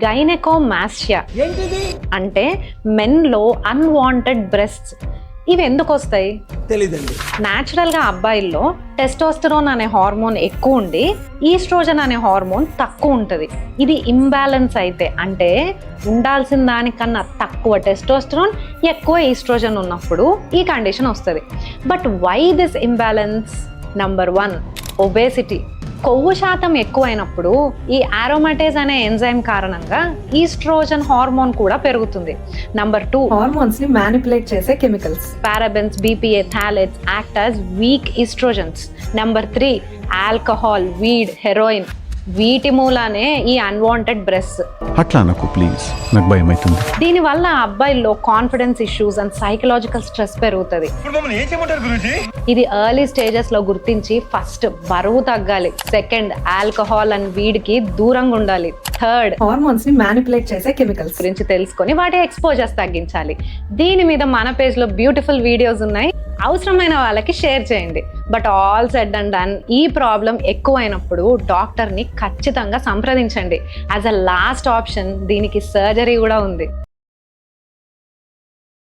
Gynaecomastia అంటే మెన్లో unwanted breasts. ఇవి ఎందుకు వస్తాయి తెలీదండి. న్యాచురల్గా అబ్బాయిల్లో టెస్టోస్టెరోన్ అనే హార్మోన్ ఎక్కువ ఉండి ఈస్ట్రోజన్ అనే హార్మోన్ తక్కువ ఉంటుంది. ఇది ఇంబ్యాలెన్స్ అయితే అంటే ఉండాల్సిన దానికన్నా తక్కువ టెస్టోస్టెరోన్ ఎక్కువ ఈస్ట్రోజన్ ఉన్నప్పుడు ఈ కండిషన్ వస్తుంది. But why this imbalance? Number 1 obesity. కొవ్వు శాతం ఎక్కువైనప్పుడు ఈ ఆరోమాటేజ్ అనే ఎంజైమ్ కారణంగా ఈస్ట్రోజన్ హార్మోన్ కూడా పెరుగుతుంది. నంబర్ 2 హార్మోన్స్ ని మ్యానిపులేట్ చేసే chemicals. Parabens, BPA, phthalates act as weak estrogens. Number 3 alcohol, weed, heroin. వీటి మూలానే ఈ అన్వాంటెడ్ బ్రెస్ట్. అట్లా నాకు ప్లీజ్, నాకు భయం అవుతుంది. దీనివల్ల అబ్బాయిల్లో confidence issues and psychological stress పెరుగుతుంది. ఇది ఎర్లీ స్టేజెస్ లో గుర్తించి ఫస్ట్ బరువు తగ్గాలి. సెకండ్ ఆల్కహాల్ అండ్ వీడికి దూరంగా ఉండాలి. థర్డ్ హార్మోన్స్ ని మ్యానిపులేట్ చేసే కెమికల్స్ గురించి తెలుసుకొని వాటి ఎక్స్పోజర్స్ తగ్గించాలి. దీని మీద మన పేజ్ లో బ్యూటిఫుల్ వీడియోస్ ఉన్నాయి, అవసరమైన వాళ్ళకి షేర్ చేయండి. But all said and done, ఈ ప్రాబ్లం ఎక్కువైనప్పుడు డాక్టర్ని ఖచ్చితంగా సంప్రదించండి. యాజ్ అ లాస్ట్ ఆప్షన్ దీనికి సర్జరీ కూడా ఉంది.